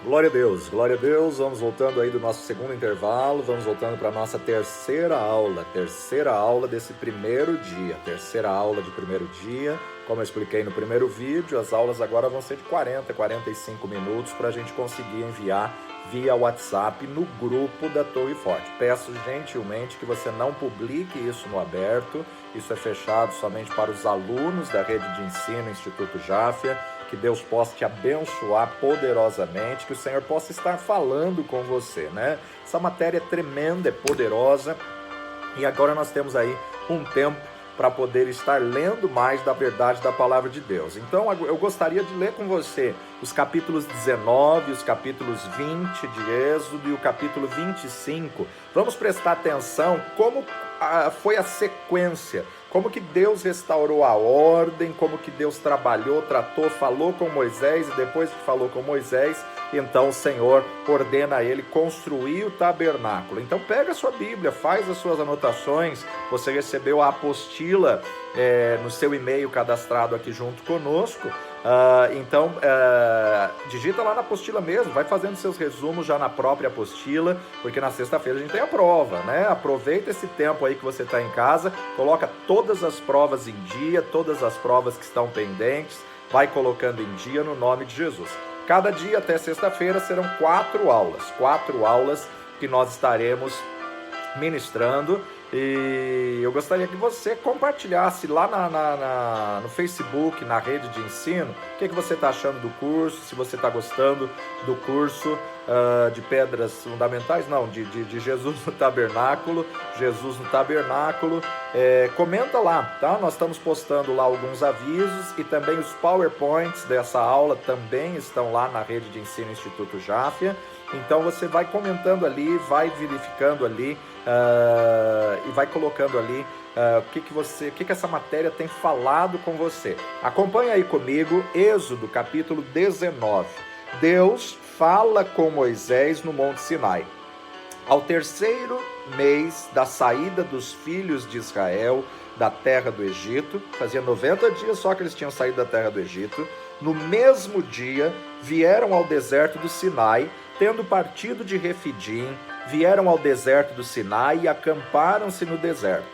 Glória a Deus, glória a Deus. Vamos voltando aí do nosso segundo intervalo, vamos voltando para a nossa terceira aula desse primeiro dia, terceira aula de primeiro dia. Como eu expliquei no primeiro vídeo, as aulas agora vão ser de 40, 45 minutos para a gente conseguir enviar via WhatsApp no grupo da Torre Forte. Peço gentilmente que você não publique isso no aberto, isso é fechado somente para os alunos da rede de ensino Instituto Jáfia. Que Deus possa te abençoar poderosamente, que o Senhor possa estar falando com você, né? Essa matéria é tremenda, é poderosa, e agora nós temos aí um tempo para poder estar lendo mais da verdade da palavra de Deus. Então eu gostaria de ler com você os capítulos 19, os capítulos 20 de Êxodo e o capítulo 25. Vamos prestar atenção como foi a sequência, como que Deus restaurou a ordem, como que Deus trabalhou, tratou, falou com Moisés, e depois que falou com Moisés, então o Senhor ordena a ele construir o tabernáculo. Então pega a sua Bíblia, faz as suas anotações, você recebeu a apostila no seu e-mail cadastrado aqui junto conosco. Então digita lá na apostila mesmo, vai fazendo seus resumos já na própria apostila, porque na sexta-feira a gente tem a prova, né? Aproveita esse tempo aí que você está em casa, coloca todas as provas em dia, todas as provas que estão pendentes, vai colocando em dia no nome de Jesus. Cada dia até sexta-feira serão 4 aulas que nós estaremos ministrando. E eu gostaria que você compartilhasse lá no Facebook, na rede de ensino, o que você está achando do curso, se você está gostando do curso de pedras fundamentais, não, de Jesus no tabernáculo, comenta lá, tá? Nós estamos postando lá alguns avisos e também os PowerPoints dessa aula também estão lá na rede de ensino Instituto Jáfia. Então você vai comentando ali, vai verificando ali e vai colocando ali o que essa matéria tem falado com você. Acompanha aí comigo, Êxodo capítulo 19. Deus fala com Moisés no Monte Sinai. Ao terceiro mês da saída dos filhos de Israel da terra do Egito, fazia 90 dias só que eles tinham saído da terra do Egito, no mesmo dia vieram ao deserto do Sinai, tendo partido de Refidim, vieram ao deserto do Sinai e acamparam-se no deserto.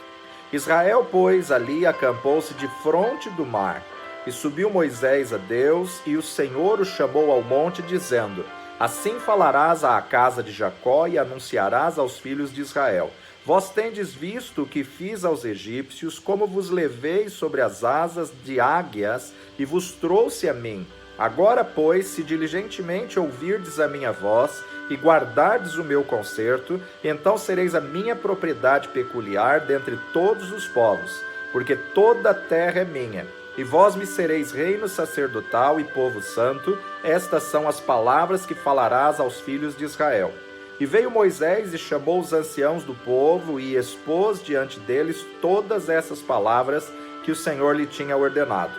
Israel, pois, ali acampou-se de fronte do mar. E subiu Moisés a Deus, e o Senhor o chamou ao monte, dizendo: Assim falarás à casa de Jacó e anunciarás aos filhos de Israel: Vós tendes visto o que fiz aos egípcios, como vos levei sobre as asas de águias e vos trouxe a mim. Agora, pois, se diligentemente ouvirdes a minha voz e guardardes o meu concerto, então sereis a minha propriedade peculiar dentre todos os povos, porque toda a terra é minha. E vós me sereis reino sacerdotal e povo santo. Estas são as palavras que falarás aos filhos de Israel. E veio Moisés e chamou os anciãos do povo e expôs diante deles todas essas palavras que o Senhor lhe tinha ordenado.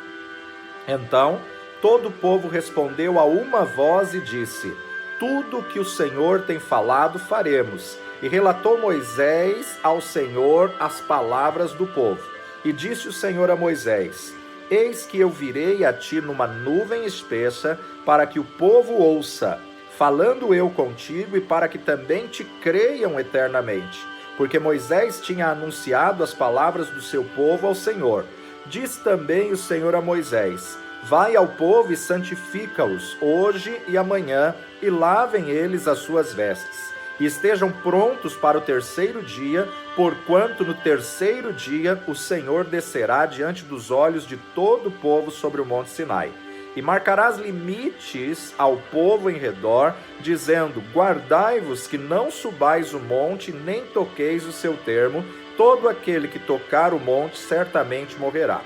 Então todo o povo respondeu a uma voz e disse: Tudo o que o Senhor tem falado faremos. E relatou Moisés ao Senhor as palavras do povo. E disse o Senhor a Moisés: Eis que eu virei a ti numa nuvem espessa, para que o povo ouça, falando eu contigo, e para que também te creiam eternamente. Porque Moisés tinha anunciado as palavras do seu povo ao Senhor. Diz também o Senhor a Moisés: Vai ao povo e santifica-os hoje e amanhã, e lavem eles as suas vestes. E estejam prontos para o terceiro dia, porquanto no terceiro dia o Senhor descerá diante dos olhos de todo o povo sobre o monte Sinai. E marcarás limites ao povo em redor, dizendo: Guardai-vos que não subais o monte, nem toqueis o seu termo. Todo aquele que tocar o monte certamente morrerá.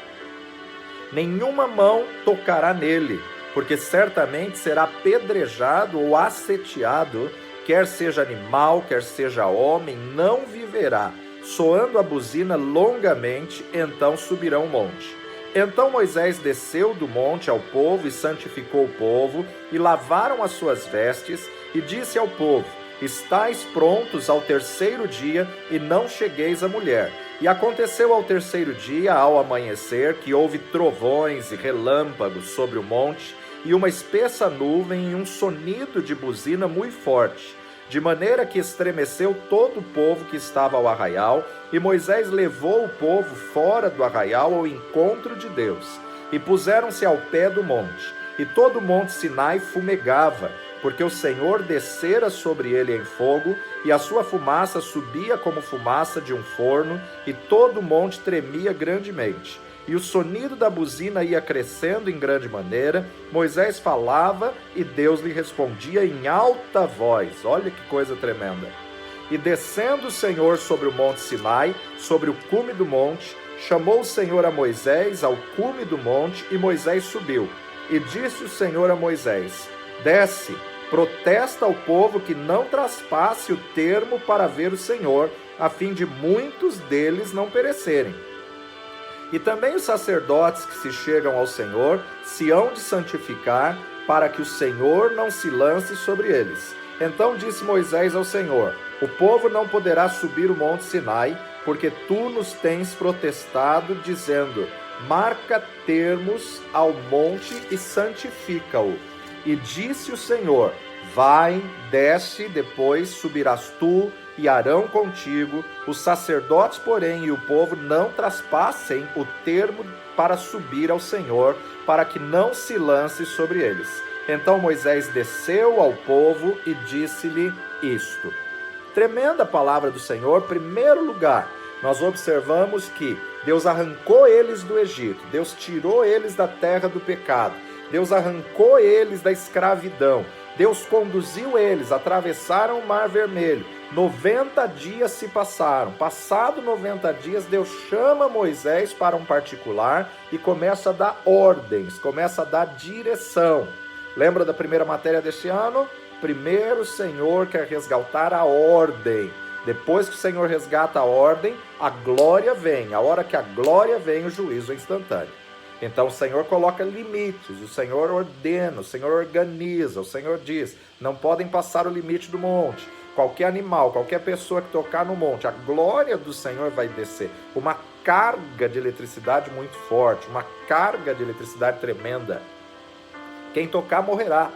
Nenhuma mão tocará nele, porque certamente será apedrejado ou asseteado, quer seja animal, quer seja homem, não viverá. Soando a buzina longamente, então subirão o monte. Então Moisés desceu do monte ao povo e santificou o povo, e lavaram as suas vestes, e disse ao povo: Estais prontos ao terceiro dia, e não chegueis à mulher. E aconteceu ao terceiro dia, ao amanhecer, que houve trovões e relâmpagos sobre o monte, e uma espessa nuvem e um sonido de buzina muito forte, de maneira que estremeceu todo o povo que estava ao arraial, e Moisés levou o povo fora do arraial ao encontro de Deus, e puseram-se ao pé do monte, e todo o monte Sinai fumegava, porque o Senhor descera sobre ele em fogo, e a sua fumaça subia como fumaça de um forno, e todo o monte tremia grandemente. E o sonido da buzina ia crescendo em grande maneira. Moisés falava e Deus lhe respondia em alta voz. Olha que coisa tremenda. E descendo o Senhor sobre o monte Sinai, sobre o cume do monte, chamou o Senhor a Moisés ao cume do monte, e Moisés subiu. E disse o Senhor a Moisés: desce, protesta ao povo que não traspasse o termo para ver o Senhor, a fim de muitos deles não perecerem. E também os sacerdotes que se chegam ao Senhor se hão de santificar, para que o Senhor não se lance sobre eles. Então disse Moisés ao Senhor: o povo não poderá subir o monte Sinai, porque tu nos tens protestado, dizendo: marca termos ao monte e santifica-o. E disse o Senhor: vai, desce, depois subirás tu e Arão contigo, os sacerdotes, porém, e o povo não traspassem o termo para subir ao Senhor, para que não se lance sobre eles. Então Moisés desceu ao povo e disse-lhe isto. Tremenda palavra do Senhor. Primeiro lugar, nós observamos que Deus arrancou eles do Egito, Deus tirou eles da terra do pecado, Deus arrancou eles da escravidão, Deus conduziu eles, atravessaram o Mar Vermelho. 90 dias se passaram. Passado 90 dias, Deus chama Moisés para um particular e começa a dar ordens, começa a dar direção. Lembra da primeira matéria deste ano? Primeiro o Senhor quer resgatar a ordem. Depois que o Senhor resgata a ordem, a glória vem. A hora que a glória vem, o juízo é instantâneo. Então o Senhor coloca limites, o Senhor ordena, o Senhor organiza, o Senhor diz: não podem passar o limite do monte. Qualquer animal, qualquer pessoa que tocar no monte, a glória do Senhor vai descer. Uma carga de eletricidade muito forte, uma carga de eletricidade tremenda. Quem tocar morrerá.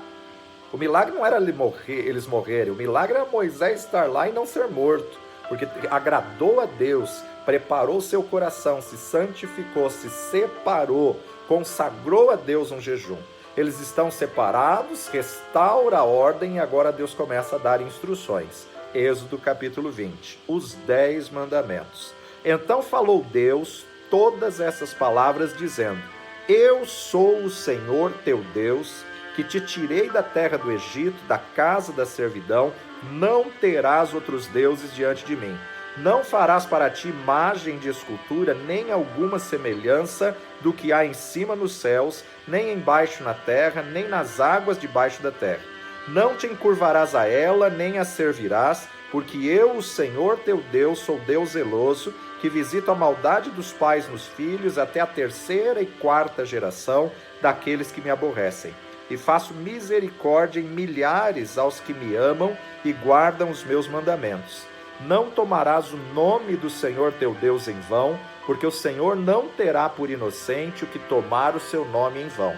O milagre não era eles morrerem, o milagre era Moisés estar lá e não ser morto, porque agradou a Deus, preparou seu coração, se santificou, se separou, consagrou a Deus um jejum. Eles estão separados, restaura a ordem e agora Deus começa a dar instruções. Êxodo capítulo 20, os 10 mandamentos. Então falou Deus todas essas palavras dizendo: eu sou o Senhor teu Deus, que te tirei da terra do Egito, da casa da servidão. Não terás outros deuses diante de mim. Não farás para ti imagem de escultura, nem alguma semelhança do que há em cima nos céus, nem embaixo na terra, nem nas águas debaixo da terra. Não te encurvarás a ela, nem a servirás, porque eu, o Senhor teu Deus, sou Deus zeloso, que visito a maldade dos pais nos filhos até a 3ª e 4ª geração daqueles que me aborrecem. E faço misericórdia em milhares aos que me amam e guardam os meus mandamentos. Não tomarás o nome do Senhor teu Deus em vão, porque o Senhor não terá por inocente o que tomar o seu nome em vão.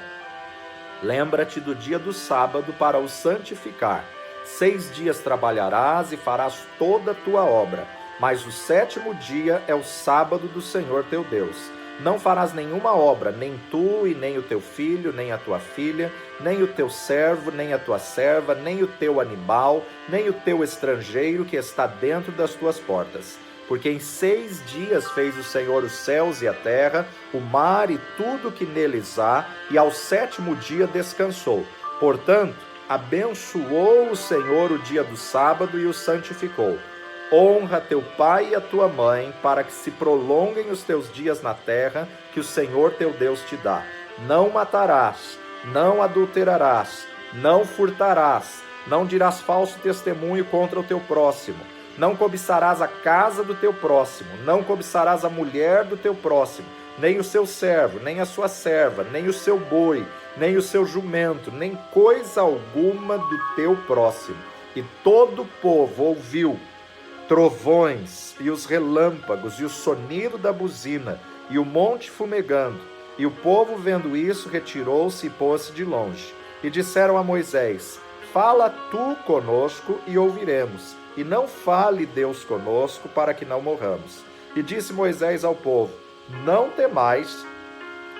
Lembra-te do dia do sábado para o santificar. 6 dias trabalharás e farás toda a tua obra, mas o 7º dia é o sábado do Senhor teu Deus. Não farás nenhuma obra, nem tu e nem o teu filho, nem a tua filha, nem o teu servo, nem a tua serva, nem o teu animal, nem o teu estrangeiro que está dentro das tuas portas. Porque em 6 dias fez o Senhor os céus e a terra, o mar e tudo que neles há, e ao 7º dia descansou. Portanto, abençoou o Senhor o dia do sábado e o santificou. Honra teu pai e a tua mãe, para que se prolonguem os teus dias na terra, que o Senhor teu Deus te dá. Não matarás, não adulterarás, não furtarás, não dirás falso testemunho contra o teu próximo, não cobiçarás a casa do teu próximo, não cobiçarás a mulher do teu próximo, nem o seu servo, nem a sua serva, nem o seu boi, nem o seu jumento, nem coisa alguma do teu próximo. E todo o povo ouviu trovões e os relâmpagos e o sonido da buzina e o monte fumegando. E o povo, vendo isso, retirou-se e pôs-se de longe. E disseram a Moisés: fala tu conosco e ouviremos, e não fale Deus conosco, para que não morramos. E disse Moisés ao povo: não temais,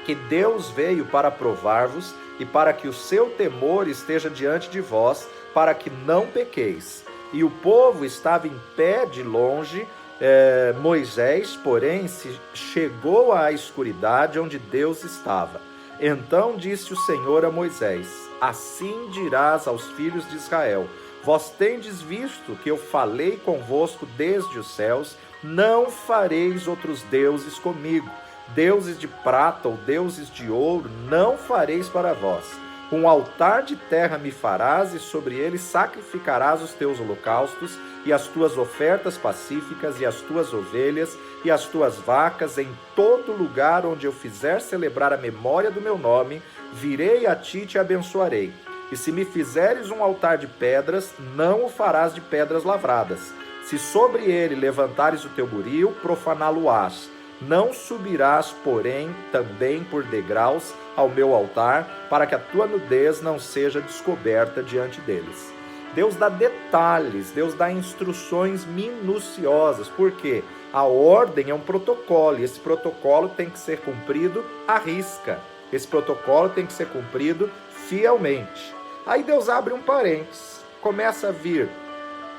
que Deus veio para provar-vos, e para que o seu temor esteja diante de vós, para que não pequeis. E o povo estava em pé de longe. Moisés, porém, se chegou à escuridade onde Deus estava. Então disse o Senhor a Moisés: assim dirás aos filhos de Israel: vós tendes visto que eu falei convosco desde os céus, não fareis outros deuses comigo. Deuses de prata ou deuses de ouro não fareis para vós. Um altar de terra me farás, e sobre ele sacrificarás os teus holocaustos, e as tuas ofertas pacíficas, e as tuas ovelhas, e as tuas vacas. Em todo lugar onde eu fizer celebrar a memória do meu nome, virei a ti e te abençoarei. E se me fizeres um altar de pedras, não o farás de pedras lavradas. Se sobre ele levantares o teu buril, profaná-lo-ás. Não subirás, porém, também por degraus ao meu altar, para que a tua nudez não seja descoberta diante deles. Deus dá detalhes, Deus dá instruções minuciosas, porque a ordem é um protocolo, e esse protocolo tem que ser cumprido à risca. Esse protocolo tem que ser cumprido fielmente. Aí Deus abre um parênteses, começa a vir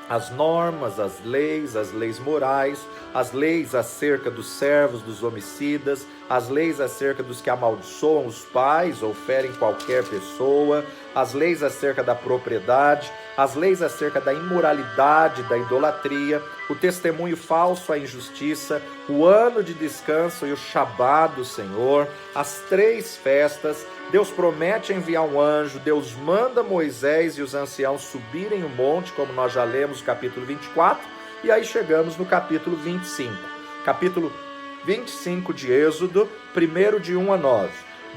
as normas, as leis morais, as leis acerca dos servos, dos homicidas, as leis acerca dos que amaldiçoam os pais ou ferem qualquer pessoa, as leis acerca da propriedade, as leis acerca da imoralidade, da idolatria, o testemunho falso, a injustiça, o ano de descanso e o Shabá do Senhor, as 3 festas. Deus promete enviar um anjo, Deus manda Moisés e os anciãos subirem o monte, como nós já lemos no capítulo 24, e aí chegamos no capítulo 25. Capítulo 25 de Êxodo, 1 de 1 a 9.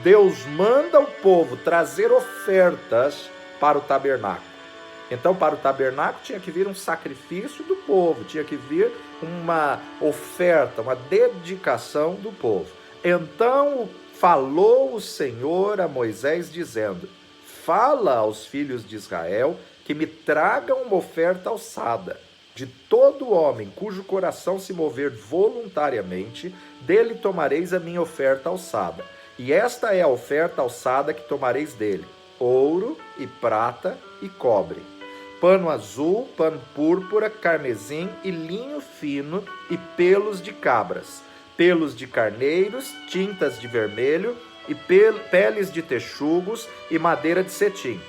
Deus manda o povo trazer ofertas para o tabernáculo. Então, para o tabernáculo tinha que vir um sacrifício do povo, tinha que vir uma oferta, uma dedicação do povo. Então, falou o Senhor a Moisés, dizendo: fala aos filhos de Israel que me tragam uma oferta alçada. De todo homem cujo coração se mover voluntariamente, dele tomareis a minha oferta alçada. E esta é a oferta alçada que tomareis dele: ouro e prata e cobre, pano azul, pano púrpura, carmesim e linho fino e pelos de cabras, pelos de carneiros, tintas de vermelho e peles de texugos e madeira de cetim,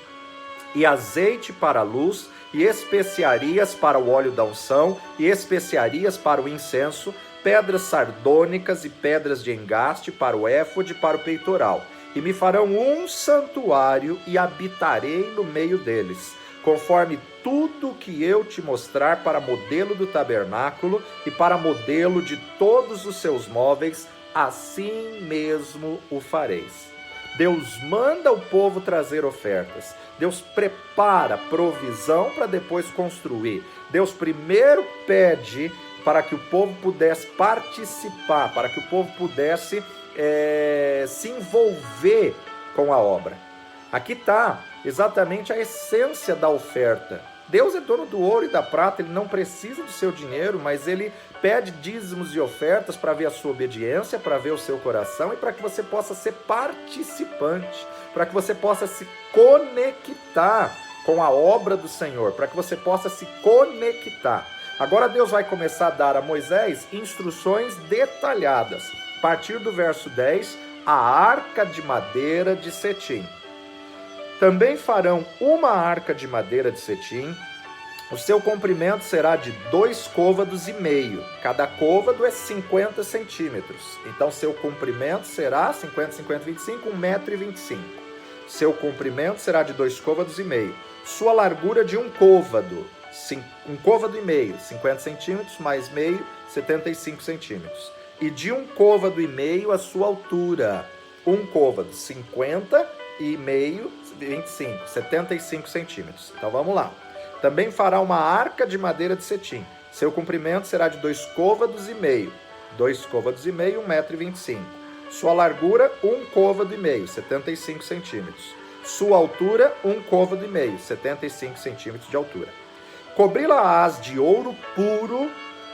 e azeite para a luz, e especiarias para o óleo da unção, e especiarias para o incenso, pedras sardônicas e pedras de engaste para o éfode e para o peitoral. E me farão um santuário, e habitarei no meio deles, conforme tudo que eu te mostrar para modelo do tabernáculo e para modelo de todos os seus móveis, assim mesmo o fareis. Deus manda o povo trazer ofertas. Deus prepara provisão para depois construir. Deus primeiro pede para que o povo pudesse participar, para que o povo pudesse se envolver com a obra. Aqui está exatamente a essência da oferta. Deus é dono do ouro e da prata, ele não precisa do seu dinheiro, mas ele pede dízimos e ofertas para ver a sua obediência, para ver o seu coração e para que você possa ser participante, para que você possa se conectar com a obra do Senhor, para que você possa se conectar. Agora Deus vai começar a dar a Moisés instruções detalhadas. A partir do verso 10, a arca de madeira de cetim. Também farão uma arca de madeira de cetim. O seu comprimento será de 2,5 côvados. Cada côvado é 50 centímetros. Então, seu comprimento será 50, 50, 25, 1,25 m. Seu comprimento será de 2,5 côvados. Sua largura de 1 côvado, 1,5 côvado, 50 centímetros, mais meio, 75 centímetros. E de 1,5 côvado a sua altura. 1 côvado, 50 e meio, 25, 75 centímetros. Então vamos lá. Também fará uma arca de madeira de cetim. Seu comprimento será de 2,5 côvados. 2,5 côvados, 1,25 m. Sua largura, 1,5 côvado, 75 centímetros. Sua altura, 1,5 côvado, 75 centímetros de altura. Cobri-la-ás de ouro puro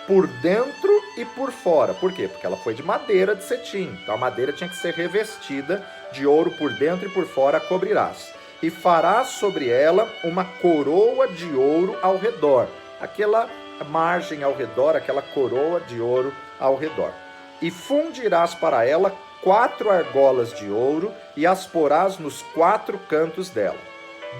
por dentro e por fora. Por quê? Porque ela foi de madeira de cetim. Então a madeira tinha que ser revestida de ouro por dentro e por fora, a cobrirás. E farás sobre ela uma coroa de ouro ao redor. Aquela margem ao redor, aquela coroa de ouro ao redor. E fundirás para ela 4 argolas de ouro e as porás nos 4 cantos dela.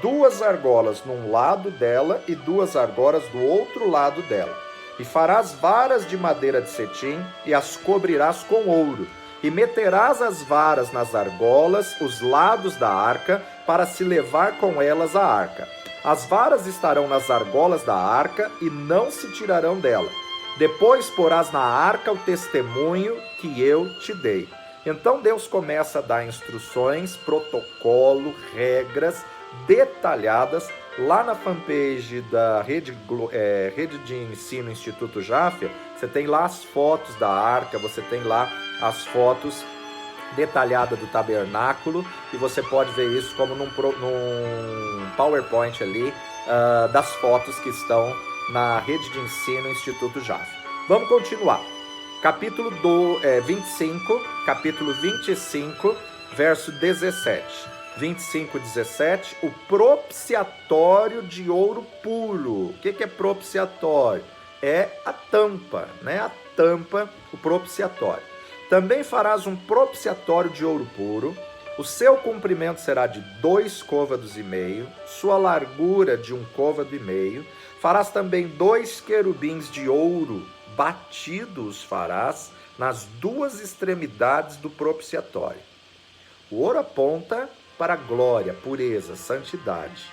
2 argolas num lado dela e 2 argolas do outro lado dela. E farás varas de madeira de cetim e as cobrirás com ouro. E meterás as varas nas argolas, os lados da arca, para se levar com elas a arca. As varas estarão nas argolas da arca e não se tirarão dela. Depois porás na arca o testemunho que eu te dei. Então Deus começa a dar instruções, protocolo, regras detalhadas. Lá na fanpage da Rede de Ensino Instituto Jáfia, você tem lá as fotos da arca, você tem lá as fotos detalhadas do tabernáculo, e você pode ver isso como num PowerPoint ali, das fotos que estão na Rede de Ensino Instituto Jáfia. Vamos continuar. Capítulo 25, verso 17. 25, 17, o propiciatório de ouro puro. O que é propiciatório? É a tampa, né? A tampa, o propiciatório. Também farás um propiciatório de ouro puro. O seu comprimento será de 2,5 côvados, sua largura de 1,5 côvado. Farás também 2 querubins de ouro batidos, farás nas 2 extremidades do propiciatório. O ouro aponta para a glória, pureza, santidade.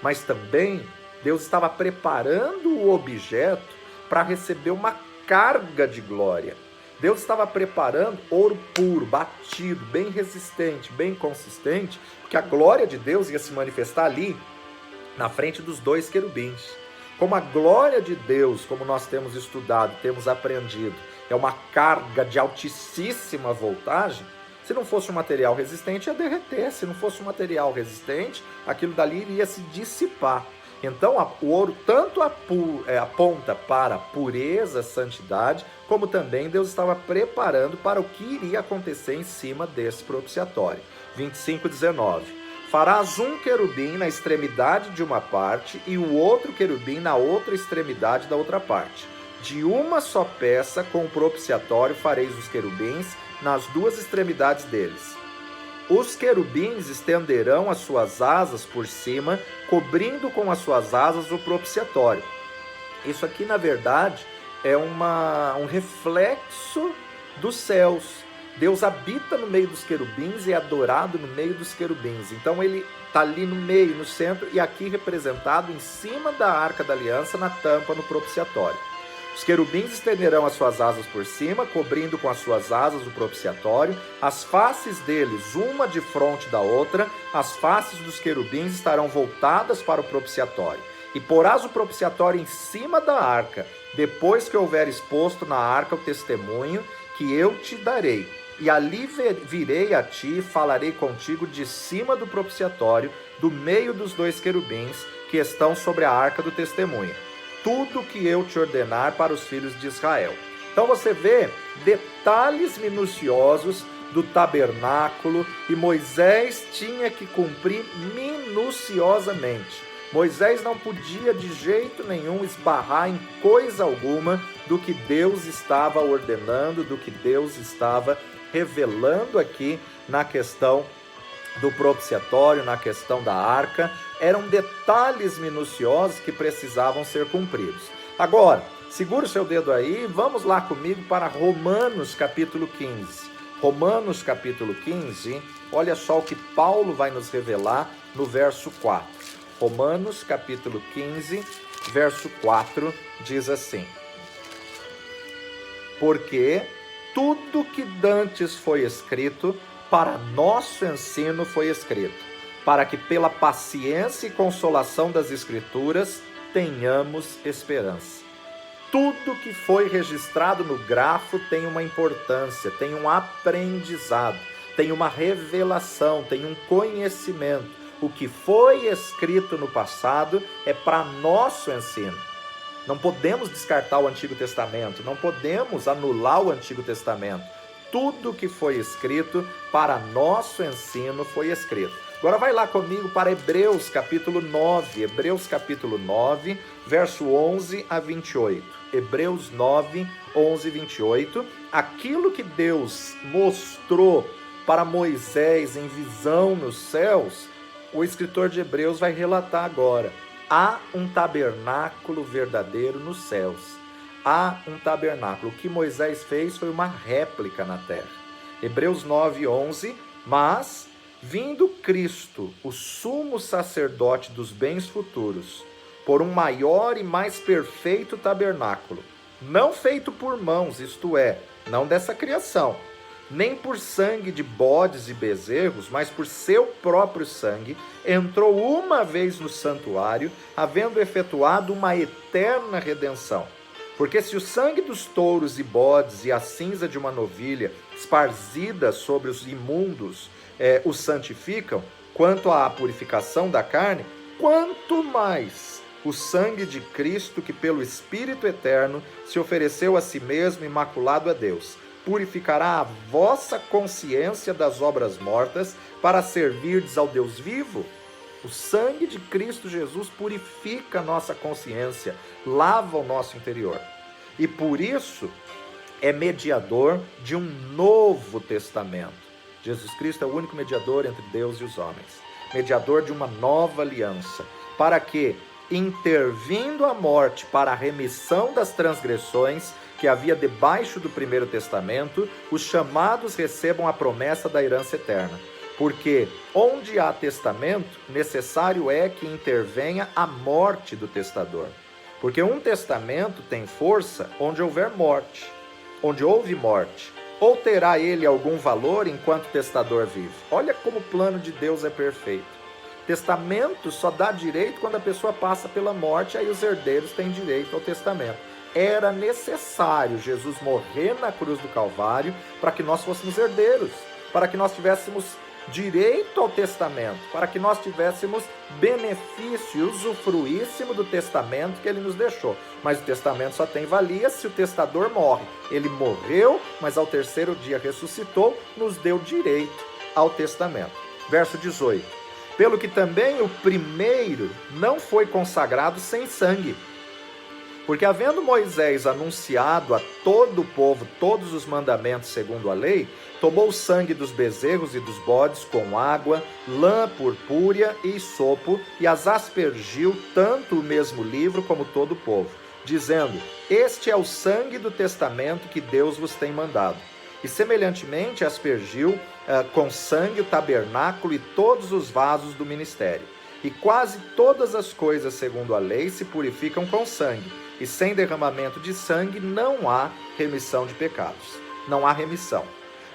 Mas também Deus estava preparando o objeto para receber uma carga de glória. Deus estava preparando ouro puro, batido, bem resistente, bem consistente, porque a glória de Deus ia se manifestar ali, na frente dos 2 querubins. Como a glória de Deus, como nós temos estudado, temos aprendido, é uma carga de altíssima voltagem. Se não fosse um material resistente, ia derreter. Se não fosse um material resistente, aquilo dali iria se dissipar. Então, o ouro tanto aponta para pureza, santidade, como também Deus estava preparando para o que iria acontecer em cima desse propiciatório. 25, 19. Farás um querubim na extremidade de uma parte e o outro querubim na outra extremidade da outra parte. De uma só peça, com o propiciatório, fareis os querubins nas 2 extremidades deles. Os querubins estenderão as suas asas por cima, cobrindo com as suas asas o propiciatório. Isso aqui, na verdade, é um reflexo dos céus. Deus habita no meio dos querubins e é adorado no meio dos querubins. Então ele está ali no meio, no centro, e aqui representado em cima da Arca da Aliança, na tampa, no propiciatório. Os querubins estenderão as suas asas por cima, cobrindo com as suas asas o propiciatório. As faces deles, uma de fronte da outra, as faces dos querubins estarão voltadas para o propiciatório. E porás o propiciatório em cima da arca, depois que houver exposto na arca o testemunho que eu te darei. E ali virei a ti e falarei contigo de cima do propiciatório, do meio dos 2 querubins que estão sobre a arca do testemunho. Tudo que eu te ordenar para os filhos de Israel. Então você vê detalhes minuciosos do tabernáculo, e Moisés tinha que cumprir minuciosamente. Moisés não podia de jeito nenhum esbarrar em coisa alguma do que Deus estava ordenando, do que Deus estava revelando aqui na questão do propiciatório, na questão da arca. Eram detalhes minuciosos que precisavam ser cumpridos. Agora, segura o seu dedo aí, vamos lá comigo para Romanos capítulo 15. Romanos capítulo 15, olha só o que Paulo vai nos revelar no verso 4. Romanos capítulo 15, verso 4, diz assim: porque tudo que dantes foi escrito, para nosso ensino foi escrito, para que pela paciência e consolação das Escrituras tenhamos esperança. Tudo que foi registrado no grafo tem uma importância, tem um aprendizado, tem uma revelação, tem um conhecimento. O que foi escrito no passado é para nosso ensino. Não podemos descartar o Antigo Testamento, não podemos anular o Antigo Testamento. Tudo que foi escrito para nosso ensino foi escrito. Agora vai lá comigo para Hebreus capítulo 9, Hebreus capítulo 9, verso 11 a 28. Hebreus 9, 11 e 28. Aquilo que Deus mostrou para Moisés em visão nos céus, o escritor de Hebreus vai relatar agora. Há um tabernáculo verdadeiro nos céus. Há um tabernáculo. O que Moisés fez foi uma réplica na terra. Hebreus 9, 11. Mas, vindo Cristo, o sumo sacerdote dos bens futuros, por um maior e mais perfeito tabernáculo, não feito por mãos, isto é, não dessa criação, nem por sangue de bodes e bezerros, mas por seu próprio sangue, entrou uma vez no santuário, havendo efetuado uma eterna redenção. Porque se o sangue dos touros e bodes e a cinza de uma novilha, esparzida sobre os imundos, os santificam, quanto à purificação da carne, quanto mais o sangue de Cristo, que pelo Espírito eterno se ofereceu a si mesmo imaculado a Deus, purificará a vossa consciência das obras mortas para servirdes ao Deus vivo. O sangue de Cristo Jesus purifica a nossa consciência, lava o nosso interior. E por isso é mediador de um novo testamento. Jesus Cristo é o único mediador entre Deus e os homens. Mediador de uma nova aliança, para que, intervindo a morte para a remissão das transgressões que havia debaixo do primeiro testamento, os chamados recebam a promessa da herança eterna. Porque onde há testamento, necessário é que intervenha a morte do testador. Porque um testamento tem força onde houver morte, onde houve morte. Ou terá ele algum valor enquanto o testador vive? Olha como o plano de Deus é perfeito. Testamento só dá direito quando a pessoa passa pela morte, aí os herdeiros têm direito ao testamento. Era necessário Jesus morrer na cruz do Calvário para que nós fôssemos herdeiros, para que nós tivéssemos direito ao testamento, para que nós tivéssemos benefício, usufruíssimo do testamento que ele nos deixou. Mas o testamento só tem valia se o testador morre. Ele morreu, mas ao terceiro dia ressuscitou, nos deu direito ao testamento. Verso 18. Pelo que também o primeiro não foi consagrado sem sangue. Porque havendo Moisés anunciado a todo o povo todos os mandamentos segundo a lei, tomou o sangue dos bezerros e dos bodes com água, lã purpúrea e sopo, e as aspergiu tanto o mesmo livro como todo o povo, dizendo: este é o sangue do testamento que Deus vos tem mandado. E semelhantemente aspergiu com sangue o tabernáculo e todos os vasos do ministério. E quase todas as coisas segundo a lei se purificam com sangue, e sem derramamento de sangue não há remissão de pecados. Não há remissão.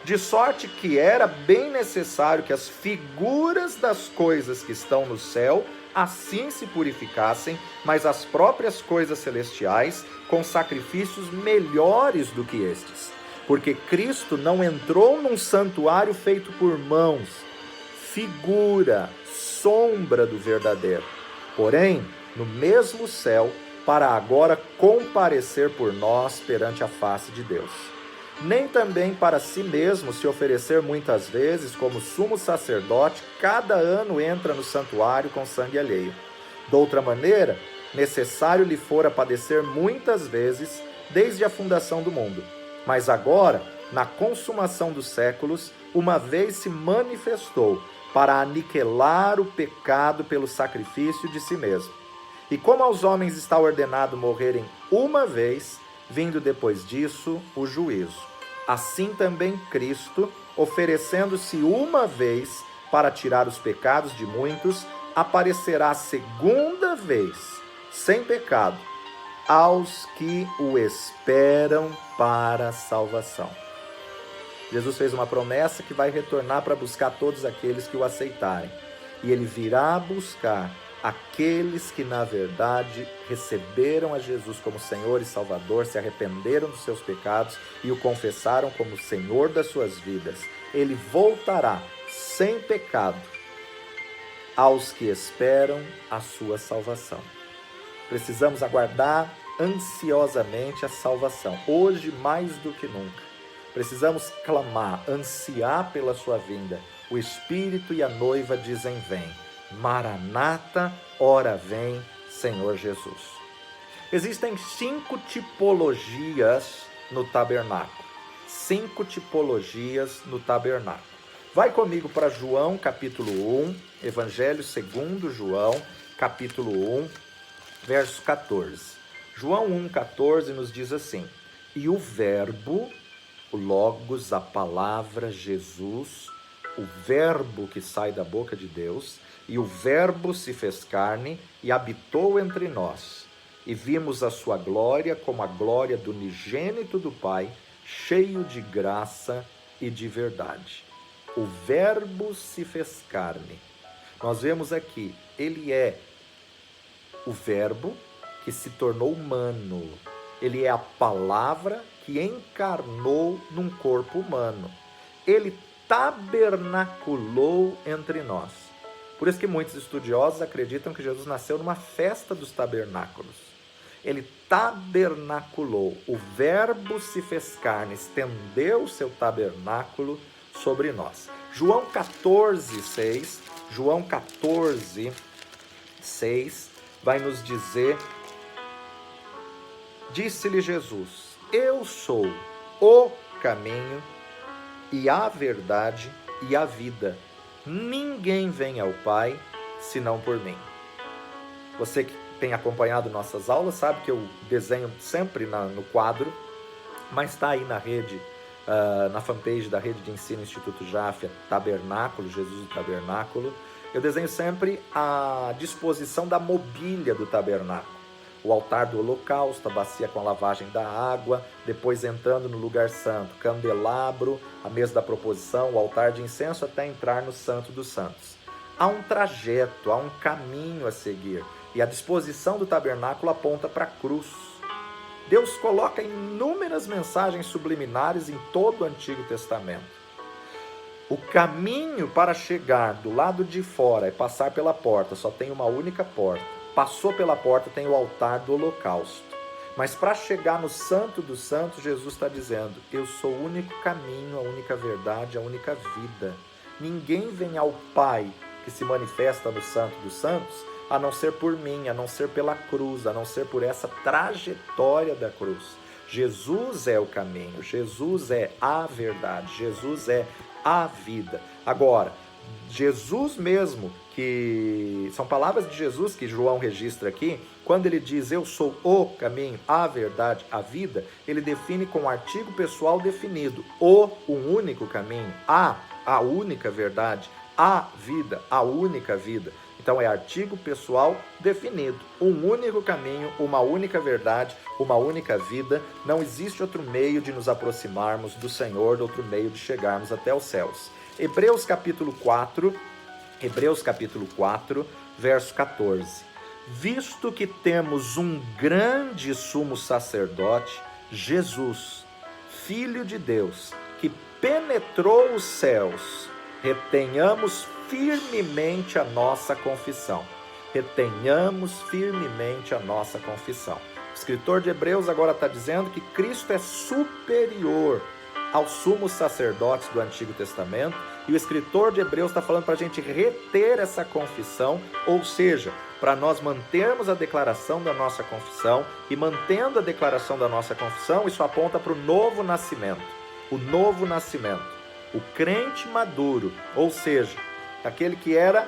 De sorte que era bem necessário que as figuras das coisas que estão no céu assim se purificassem, mas as próprias coisas celestiais com sacrifícios melhores do que estes. Porque Cristo não entrou num santuário feito por mãos, figura, sombra do verdadeiro, porém no mesmo céu, para agora comparecer por nós perante a face de Deus. Nem também para si mesmo se oferecer muitas vezes, como sumo sacerdote, cada ano entra no santuário com sangue alheio. Doutra maneira, necessário lhe fora padecer muitas vezes, desde a fundação do mundo. Mas agora, na consumação dos séculos, uma vez se manifestou, para aniquilar o pecado pelo sacrifício de si mesmo. E como aos homens está ordenado morrerem uma vez, vindo depois disso o juízo. Assim também Cristo, oferecendo-se uma vez para tirar os pecados de muitos, aparecerá segunda vez, sem pecado, aos que o esperam para a salvação. Jesus fez uma promessa que vai retornar para buscar todos aqueles que o aceitarem. E ele virá buscar aqueles que, na verdade, receberam a Jesus como Senhor e Salvador, se arrependeram dos seus pecados e o confessaram como Senhor das suas vidas. Ele voltará sem pecado aos que esperam a sua salvação. Precisamos aguardar ansiosamente a salvação, hoje mais do que nunca. Precisamos clamar, ansiar pela sua vinda. O Espírito e a noiva dizem: vem. Maranata, ora vem, Senhor Jesus. Existem 5 tipologias no tabernáculo. 5 tipologias no tabernáculo. Vai comigo para João, capítulo 1, Evangelho segundo João, capítulo 1, verso 14. João 1,14 nos diz assim: e o verbo, o Logos, a palavra, Jesus, o verbo que sai da boca de Deus, e o verbo se fez carne e habitou entre nós. E vimos a sua glória como a glória do unigênito do Pai, cheio de graça e de verdade. O verbo se fez carne. Nós vemos aqui, ele é o verbo que se tornou humano. Ele é a palavra que encarnou num corpo humano. Ele tabernaculou entre nós. Por isso que muitos estudiosos acreditam que Jesus nasceu numa festa dos tabernáculos. Ele tabernaculou. O verbo se fez carne, estendeu o seu tabernáculo sobre nós. João 14:6, João 14:6 vai nos dizer: disse-lhe Jesus: eu sou o caminho e a verdade e a vida. Ninguém vem ao Pai senão por mim. Você que tem acompanhado nossas aulas sabe que eu desenho sempre no quadro, mas está aí na rede, na fanpage da Rede de Ensino Instituto Jáfia, Tabernáculo, Jesus do Tabernáculo. Eu desenho sempre a disposição da mobília do tabernáculo. O altar do holocausto, a bacia com a lavagem da água, depois entrando no lugar santo, candelabro, a mesa da proposição, o altar de incenso, até entrar no Santo dos Santos. Há um trajeto, há um caminho a seguir, e a disposição do tabernáculo aponta para a cruz. Deus coloca inúmeras mensagens subliminares em todo o Antigo Testamento. O caminho para chegar do lado de fora e passar pela porta, só tem uma única porta. Passou pela porta, tem o altar do holocausto. Mas para chegar no Santo dos Santos, Jesus está dizendo: eu sou o único caminho, a única verdade, a única vida. Ninguém vem ao Pai que se manifesta no Santo dos Santos, a não ser por mim, a não ser pela cruz, a não ser por essa trajetória da cruz. Jesus é o caminho, Jesus é a verdade, Jesus é a vida. Agora, Jesus mesmo, que são palavras de Jesus que João registra aqui, quando ele diz eu sou o caminho, a verdade, a vida, ele define com um artigo pessoal definido: um único caminho, a única verdade, a vida, a única vida. Então é artigo pessoal definido, um único caminho, uma única verdade, uma única vida. Não existe outro meio de nos aproximarmos do Senhor, outro meio de chegarmos até os céus. Hebreus capítulo 4, verso 14. Visto que temos um grande sumo sacerdote, Jesus, Filho de Deus, que penetrou os céus, retenhamos firmemente a nossa confissão. Retenhamos firmemente a nossa confissão. O escritor de Hebreus agora está dizendo que Cristo é superior aos sumos sacerdotes do Antigo Testamento, e o escritor de Hebreus está falando para a gente reter essa confissão, ou seja, para nós mantermos a declaração da nossa confissão, e mantendo a declaração da nossa confissão, isso aponta para o novo nascimento. O novo nascimento, o crente maduro, ou seja, aquele que era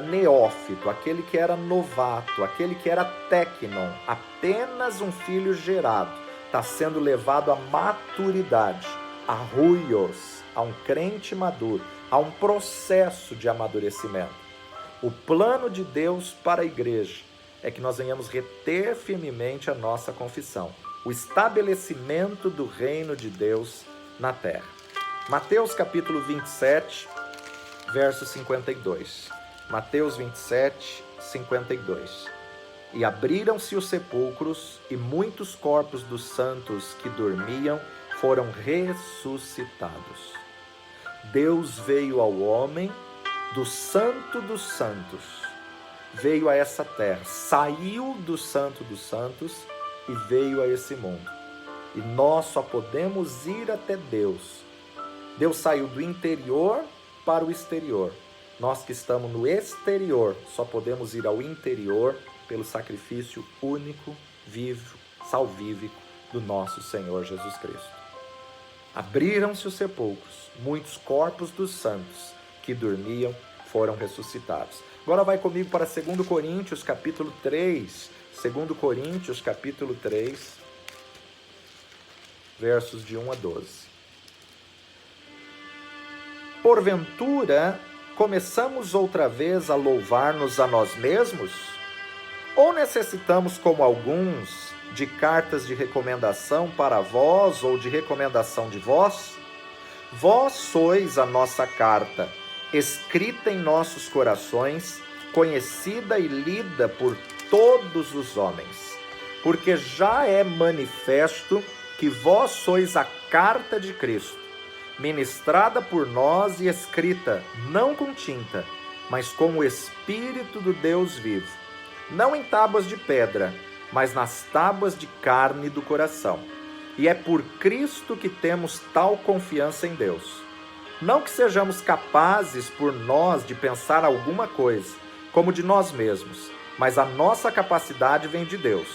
neófito, aquele que era novato, aquele que era téknon, apenas um filho gerado, está sendo levado à maturidade, a huios, a um crente maduro, a um processo de amadurecimento. O plano de Deus para a igreja é que nós venhamos reter firmemente a nossa confissão, o estabelecimento do reino de Deus na terra. Mateus capítulo 27, verso 52. Mateus 27, 52. E abriram-se os sepulcros, e muitos corpos dos santos que dormiam foram ressuscitados. Deus veio ao homem do Santo dos Santos, veio a essa terra, saiu do Santo dos Santos e veio a esse mundo. E nós só podemos ir até Deus. Deus saiu do interior para o exterior. Nós que estamos no exterior, só podemos ir ao interior pelo sacrifício único, vivo, salvífico do nosso Senhor Jesus Cristo. Abriram-se os sepulcros, muitos corpos dos santos que dormiam foram ressuscitados. Agora vai comigo para 2 Coríntios, capítulo 3. 2 Coríntios, capítulo 3, versos de 1 a 12. Porventura, começamos outra vez a louvar-nos a nós mesmos? Ou necessitamos, como alguns, de cartas de recomendação para vós ou de recomendação de vós? Vós sois a nossa carta, escrita em nossos corações, conhecida e lida por todos os homens, porque já é manifesto que vós sois a carta de Cristo, ministrada por nós e escrita, não com tinta, mas com o Espírito do Deus vivo, não em tábuas de pedra, mas nas tábuas de carne do coração. E é por Cristo que temos tal confiança em Deus. Não que sejamos capazes por nós de pensar alguma coisa, como de nós mesmos, mas a nossa capacidade vem de Deus,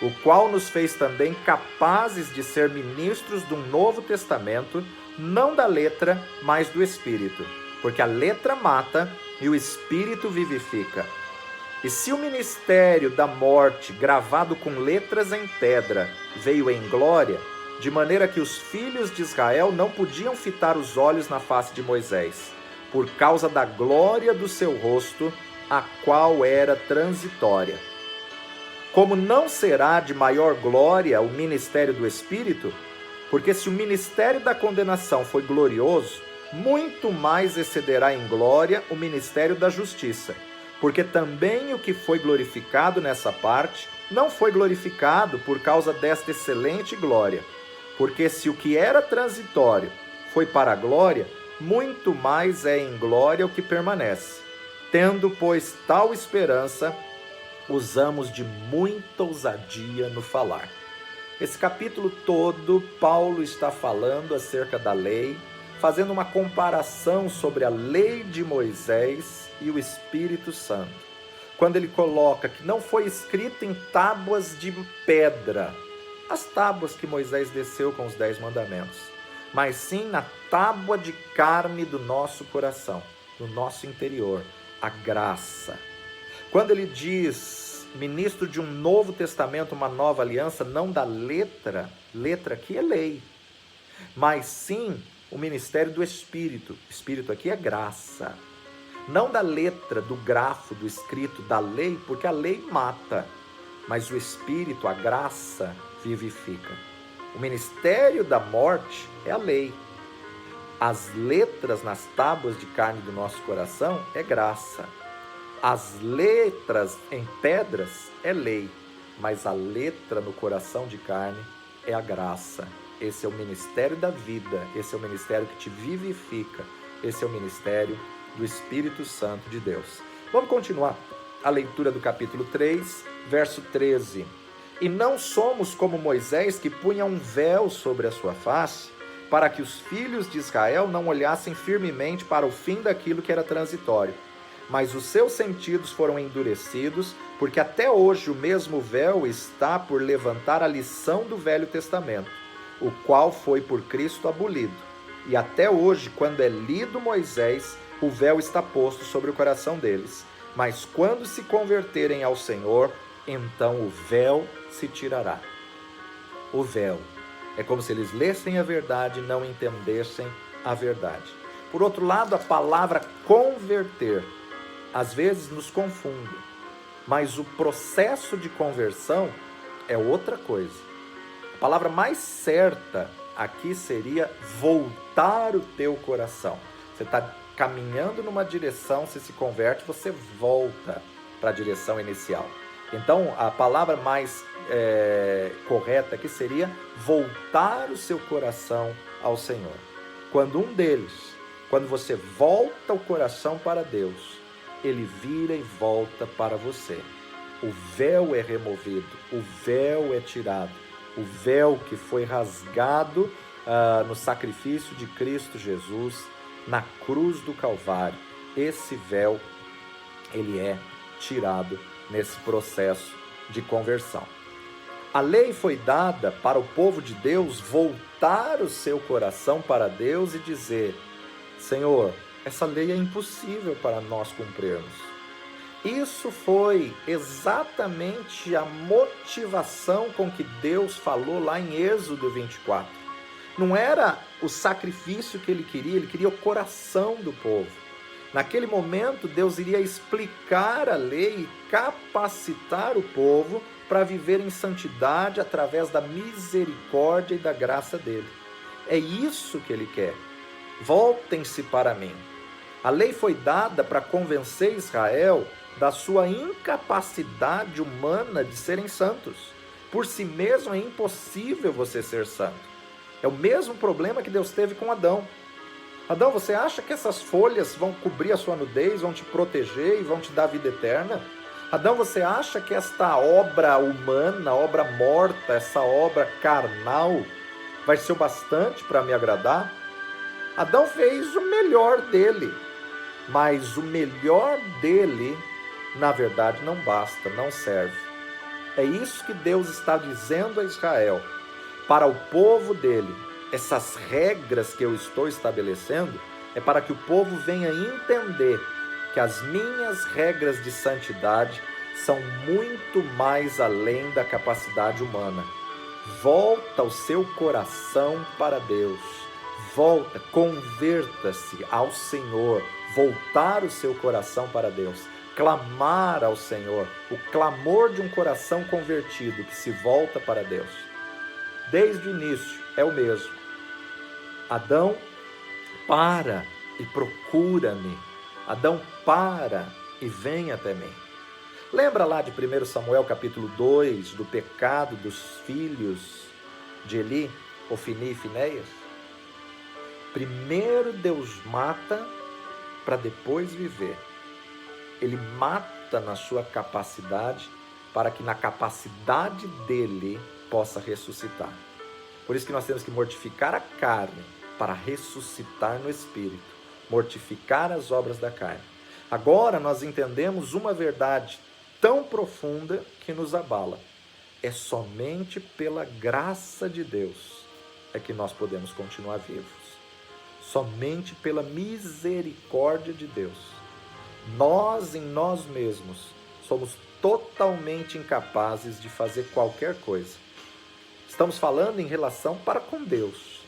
o qual nos fez também capazes de ser ministros de um novo testamento, não da letra, mas do Espírito, porque a letra mata e o Espírito vivifica. E se o ministério da morte, gravado com letras em pedra, veio em glória, de maneira que os filhos de Israel não podiam fitar os olhos na face de Moisés, por causa da glória do seu rosto, a qual era transitória. Como não será de maior glória o ministério do Espírito? Porque se o ministério da condenação foi glorioso, muito mais excederá em glória o ministério da justiça. Porque também o que foi glorificado nessa parte não foi glorificado por causa desta excelente glória. Porque se o que era transitório foi para a glória, muito mais é em glória o que permanece. Tendo, pois, tal esperança, usamos de muita ousadia no falar. Esse capítulo todo, Paulo está falando acerca da lei, fazendo uma comparação sobre a lei de Moisés e o Espírito Santo. Quando ele coloca que não foi escrito em tábuas de pedra, as tábuas que Moisés desceu com os 10 mandamentos, mas sim na tábua de carne do nosso coração, do nosso interior, a graça. Quando ele diz ministro de um novo testamento, uma nova aliança, não da letra, letra aqui é lei, mas sim o ministério do Espírito. Espírito aqui é graça. Não da letra, do grafo, do escrito, da lei, porque a lei mata, mas o Espírito, a graça, vivifica. O ministério da morte é a lei. As letras nas tábuas de carne do nosso coração é graça. As letras em pedras é lei, mas a letra no coração de carne é a graça. Esse é o ministério da vida, esse é o ministério que te vivifica, esse é o ministério do Espírito Santo de Deus. Vamos continuar a leitura do capítulo 3, verso 13. E não somos como Moisés, que punha um véu sobre a sua face, para que os filhos de Israel não olhassem firmemente para o fim daquilo que era transitório. Mas os seus sentidos foram endurecidos, porque até hoje o mesmo véu está por levantar a lição do Velho Testamento, o qual foi por Cristo abolido. E até hoje, quando é lido Moisés, o véu está posto sobre o coração deles. Mas quando se converterem ao Senhor, então o véu se tirará. O véu. É como se eles lessem a verdade e não entendessem a verdade. Por outro lado, a palavra converter às vezes nos confunde, mas o processo de conversão é outra coisa. A palavra mais certa aqui seria voltar o teu coração. Você está caminhando numa direção, você se converte, você volta para a direção inicial. Então, a palavra mais correta aqui seria voltar o seu coração ao Senhor. Quando um deles Quando você volta o coração para Deus, ele vira e volta para você. O véu é removido, o véu é tirado, o véu que foi rasgado no sacrifício de Cristo Jesus na cruz do Calvário. Esse véu, ele é tirado nesse processo de conversão. A lei foi dada para o povo de Deus voltar o seu coração para Deus e dizer: Senhor, essa lei é impossível para nós cumprirmos. Isso foi exatamente a motivação com que Deus falou lá em Êxodo 24. Não era o sacrifício que ele queria o coração do povo. Naquele momento, Deus iria explicar a lei e capacitar o povo para viver em santidade através da misericórdia e da graça dele. É isso que ele quer. Voltem-se para mim. A lei foi dada para convencer Israel da sua incapacidade humana de serem santos. Por si mesmo é impossível você ser santo. É o mesmo problema que Deus teve com Adão. Adão, você acha que essas folhas vão cobrir a sua nudez, vão te proteger e vão te dar vida eterna? Adão, você acha que esta obra humana, obra morta, essa obra carnal, vai ser o bastante para me agradar? Adão fez o melhor dele, mas o melhor dele, na verdade, não basta, não serve. É isso que Deus está dizendo a Israel, para o povo dele. Essas regras que eu estou estabelecendo é para que o povo venha entender que as minhas regras de santidade são muito mais além da capacidade humana. Volta o seu coração para Deus. Volta, converta-se ao Senhor. Voltar o seu coração para Deus. Clamar ao Senhor. O clamor de um coração convertido que se volta para Deus. Desde o início é o mesmo. Adão, para e procura-me. Adão, para e vem até mim. Lembra lá de 1 Samuel capítulo 2, do pecado dos filhos de Eli, Ofni e Finéias? Primeiro Deus mata para depois viver. Ele mata na sua capacidade para que na capacidade dele possa ressuscitar. Por isso que nós temos que mortificar a carne para ressuscitar no Espírito. Mortificar as obras da carne. Agora nós entendemos uma verdade tão profunda que nos abala. É somente pela graça de Deus é que nós podemos continuar vivos. Somente pela misericórdia de Deus. Nós, em nós mesmos, somos totalmente incapazes de fazer qualquer coisa. Estamos falando em relação para com Deus.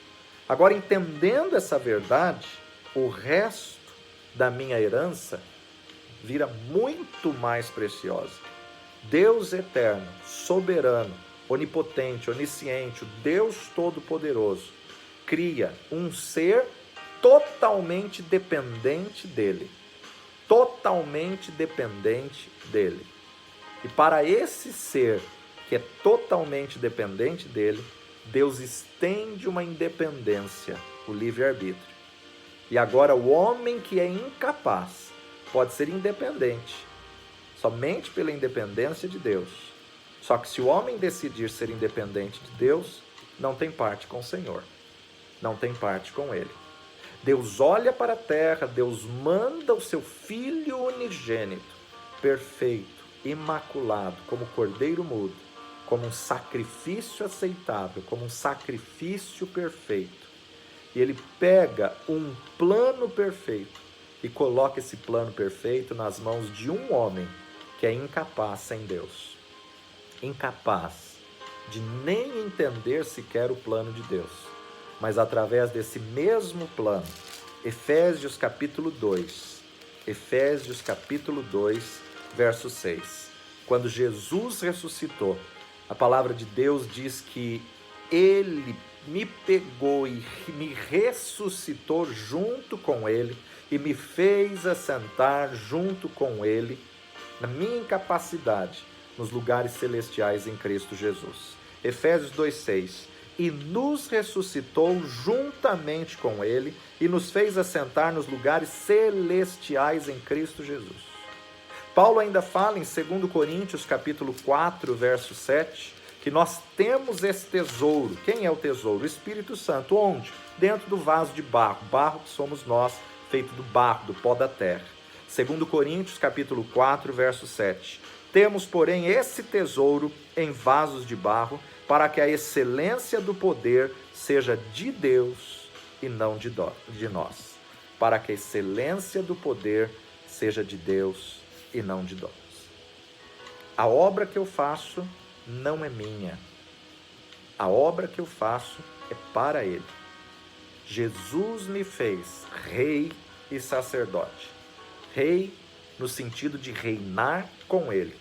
Agora, entendendo essa verdade, o resto da minha herança vira muito mais preciosa. Deus eterno, soberano, onipotente, onisciente, o Deus todo-poderoso, cria um ser totalmente dependente dele. Totalmente dependente dele. E para esse ser que é totalmente dependente dele, Deus estende uma independência, o livre-arbítrio. E agora o homem que é incapaz pode ser independente, somente pela independência de Deus. Só que se o homem decidir ser independente de Deus, não tem parte com o Senhor, não tem parte com Ele. Deus olha para a terra, Deus manda o seu Filho unigênito, perfeito, imaculado, como cordeiro mudo, como um sacrifício aceitável, como um sacrifício perfeito. E ele pega um plano perfeito e coloca esse plano perfeito nas mãos de um homem que é incapaz sem Deus. Incapaz de nem entender sequer o plano de Deus. Mas através desse mesmo plano, Efésios capítulo 2, verso 6. Quando Jesus ressuscitou, a palavra de Deus diz que Ele me pegou e me ressuscitou junto com Ele e me fez assentar junto com Ele na minha incapacidade nos lugares celestiais em Cristo Jesus. Efésios 2,6. e nos ressuscitou juntamente com ele e nos fez assentar nos lugares celestiais em Cristo Jesus. Paulo ainda fala em 2 Coríntios capítulo 4, verso 7, que nós temos esse tesouro. Quem é o tesouro? O Espírito Santo. Onde? Dentro do vaso de barro. Barro que somos nós, feito do barro, do pó da terra. 2 Coríntios capítulo 4, verso 7. Temos, porém, esse tesouro em vasos de barro, para que a excelência do poder seja de Deus e não de nós. Para que a excelência do poder seja de Deus e não de nós. A obra que eu faço não é minha. A obra que eu faço é para Ele. Jesus me fez rei e sacerdote. Rei no sentido de reinar com Ele.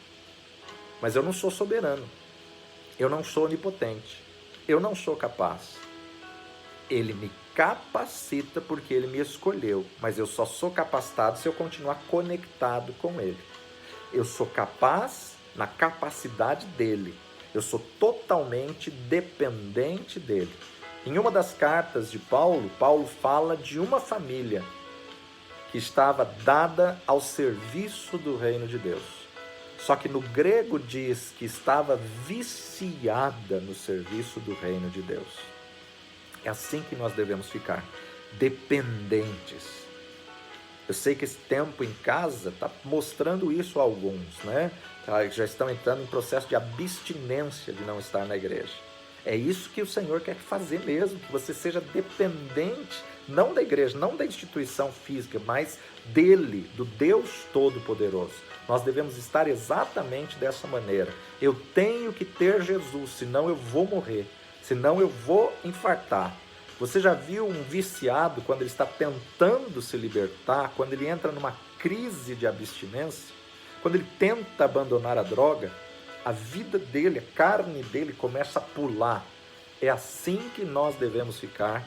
Mas eu não sou soberano. Eu não sou onipotente. Eu não sou capaz. Ele me capacita porque Ele me escolheu. Mas eu só sou capacitado se eu continuar conectado com Ele. Eu sou capaz na capacidade dEle. Eu sou totalmente dependente dEle. Em uma das cartas de Paulo, Paulo fala de uma família que estava dada ao serviço do reino de Deus. Só que no grego diz que estava viciada no serviço do reino de Deus. É assim que nós devemos ficar, dependentes. Eu sei que esse tempo em casa está mostrando isso a alguns, né? Já estão entrando em processo de abstinência de não estar na igreja. É isso que o Senhor quer fazer mesmo, que você seja dependente, não da igreja, não da instituição física, mas dele, do Deus Todo-Poderoso. Nós devemos estar exatamente dessa maneira. Eu tenho que ter Jesus, senão eu vou morrer, senão eu vou infartar. Você já viu um viciado quando ele está tentando se libertar, quando ele entra numa crise de abstinência, quando ele tenta abandonar a droga, a vida dele, a carne dele começa a pular. É assim que nós devemos ficar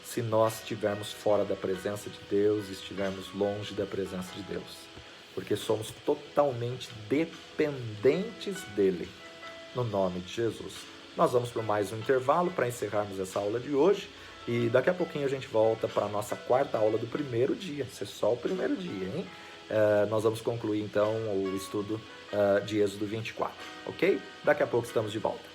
se nós estivermos fora da presença de Deus, estivermos longe da presença de Deus. Porque somos totalmente dependentes dele, no nome de Jesus. Nós vamos para mais um intervalo para encerrarmos essa aula de hoje. E daqui a pouquinho a gente volta para a nossa quarta aula do primeiro dia. Isso é só o primeiro dia, hein? Nós vamos concluir então o estudo de Êxodo 24, ok? Daqui a pouco estamos de volta.